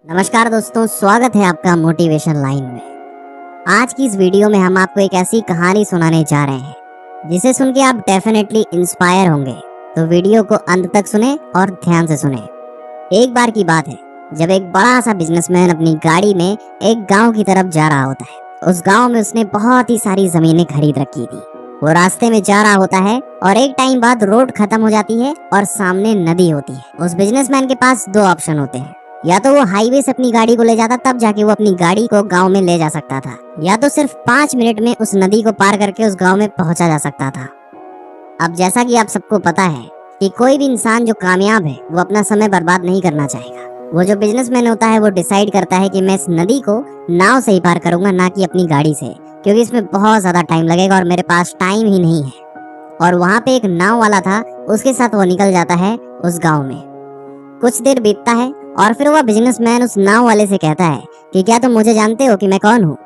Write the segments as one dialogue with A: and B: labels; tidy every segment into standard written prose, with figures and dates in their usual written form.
A: नमस्कार दोस्तों, स्वागत है आपका मोटिवेशन लाइन में। आज की इस वीडियो में हम आपको एक ऐसी कहानी सुनाने जा रहे हैं जिसे सुन के आप डेफिनेटली इंस्पायर होंगे। तो वीडियो को अंत तक सुने और ध्यान से सुने। एक बार की बात है जब एक बड़ा सा बिजनेसमैन अपनी गाड़ी में एक गांव की तरफ जा रहा होता है। उस गांव में उसने बहुत ही सारी जमीनें खरीद रखी थी। वो रास्ते में जा रहा होता है और एक टाइम बाद रोड खत्म हो जाती है और सामने नदी होती है। उस बिजनेसमैन के पास दो ऑप्शन होते हैं, या तो वो हाईवे से अपनी गाड़ी को ले जाता, तब जाके वो अपनी गाड़ी को गांव में ले जा सकता था, या तो सिर्फ 5 मिनट में उस नदी को पार करके उस गांव में पहुंचा जा सकता था। अब जैसा कि आप सबको पता है कि कोई भी इंसान जो कामयाब है वो अपना समय बर्बाद नहीं करना चाहेगा। वो जो बिजनेसमैन होता है वो डिसाइड करता है कि मैं इस नदी को नाव से ही पार करूंगा, ना कि अपनी गाड़ी से, क्योंकि इसमें बहुत ज्यादा टाइम लगेगा और मेरे पास टाइम ही नहीं है। और वहाँ पे एक नाव वाला था, उसके साथ वो निकल जाता है उस गाँव में। कुछ देर बीतता है और फिर वह बिजनेसमैन उस नाव वाले से कहता है कि क्या तुम मुझे जानते हो कि मैं कौन हूँ?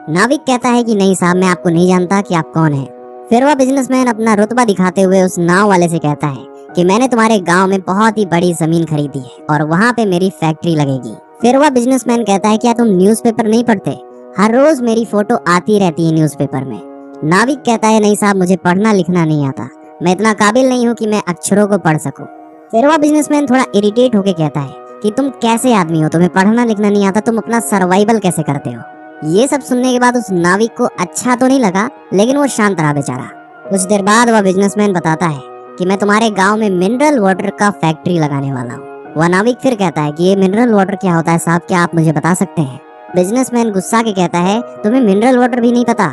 A: नाविक कहता है कि नहीं साहब, मैं आपको नहीं जानता कि आप कौन हैं। फिर वह बिजनेसमैन अपना रुतबा दिखाते हुए उस नाव वाले से कहता है कि मैंने तुम्हारे गांव में बहुत ही बड़ी जमीन खरीदी है और वहाँ पे मेरी फैक्ट्री लगेगी। फिर वह बिजनेसमैन कहता है क्या तुम न्यूज़पेपर नहीं पढ़ते? हर रोज मेरी फोटो आती रहती है न्यूज़पेपर में। नाविक कहता है नहीं साहब, मुझे पढ़ना लिखना नहीं आता, मैं इतना काबिल नहीं हूँ कि मैं अक्षरों को पढ़ सकूं। फिर वह बिजनेसमैन थोड़ा इरिटेट होकर कहता है कि तुम कैसे आदमी हो, तुम्हें पढ़ना लिखना नहीं आता, तुम अपना सर्वाइवल कैसे करते हो? ये सब सुनने के बाद उस नाविक को अच्छा तो नहीं लगा, लेकिन वो शांत रहा बेचारा। कुछ देर बाद वह बिजनेसमैन बताता है कि मैं तुम्हारे गांव में मिनरल वाटर का फैक्ट्री लगाने वाला हूँ। वह नाविक फिर कहता है कि ये मिनरल वाटर क्या होता है साहब, क्या आप मुझे बता सकते हैं? बिजनेसमैन गुस्सा के कहता है तुम्हें मिनरल वाटर भी नहीं पता?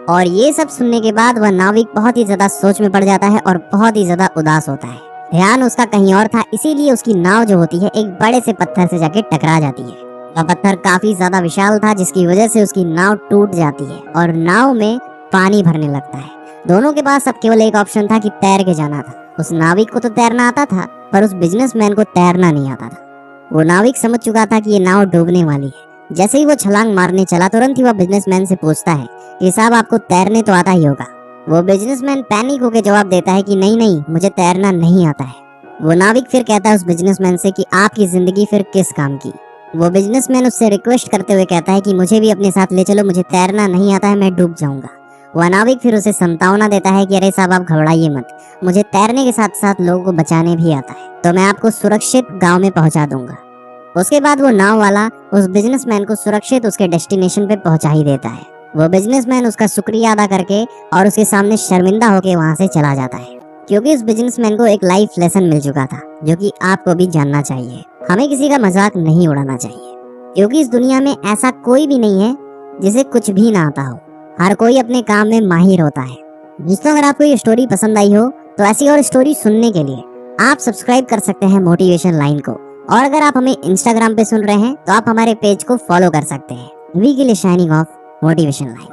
A: और ये सब सुनने के बाद वह नाविक बहुत ही ज्यादा सोच में पड़ जाता है और बहुत ही ज्यादा उदास होता है। ध्यान उसका कहीं और था, इसीलिए उसकी नाव जो होती है एक बड़े से पत्थर से जाके टकरा जाती है। वह पत्थर काफी ज्यादा विशाल था, जिसकी वजह से उसकी नाव टूट जाती है और नाव में पानी भरने लगता है। दोनों के पास अब केवल एक ऑप्शन था कि तैर के जाना था। उस नाविक को तो तैरना आता था, पर उस बिजनेसमैन को तैरना नहीं आता था। वो नाविक समझ चुका था कि ये नाव डूबने वाली है। जैसे ही वो छलांग मारने चला, तुरंत ही वह बिजनेसमैन से पूछता है कि साहब आपको तैरने तो आता ही होगा। वो बिजनेसमैन पैनिक होकर जवाब देता है कि नहीं नहीं, मुझे तैरना नहीं आता है। वो नाविक फिर कहता है उस बिजनेसमैन से कि आपकी जिंदगी फिर किस काम की? वो बिजनेसमैन उससे रिक्वेस्ट करते हुए कहता है कि मुझे भी अपने साथ ले चलो, मुझे तैरना नहीं आता है, मैं डूब जाऊंगा। वह नाविक फिर उसे संतावना देता है कि अरे साहब आप घबराइए मत, मुझे तैरने के साथ साथ लोगों को बचाने भी आता है, तो मैं आपको सुरक्षित गाँव में पहुंचा दूंगा। उसके बाद वो नाव वाला उस बिजनेसमैन को सुरक्षित उसके डेस्टिनेशन पे पहुंचा ही देता है। वो बिजनेसमैन उसका शुक्रिया अदा करके और उसके सामने शर्मिंदा होकर वहां से चला जाता है, क्योंकि उस बिजनेसमैन को एक लाइफ लेसन मिल चुका था, जो कि आपको भी जानना चाहिए। हमें किसी का मजाक नहीं उड़ाना चाहिए, क्योंकि इस दुनिया में ऐसा कोई भी नहीं है जिसे कुछ भी ना आता हो। हर कोई अपने काम में माहिर होता है। दोस्तों, अगर आपको ये स्टोरी पसंद आई हो तो ऐसी और स्टोरी सुनने के लिए आप सब्सक्राइब कर सकते हैं मोटिवेशन लाइन को। और अगर आप हमें इंस्टाग्राम पे सुन रहे हैं तो आप हमारे पेज को फॉलो कर सकते हैं। अभी के लिए शाइनिंग ऑफ, मोटिवेशन लाइन।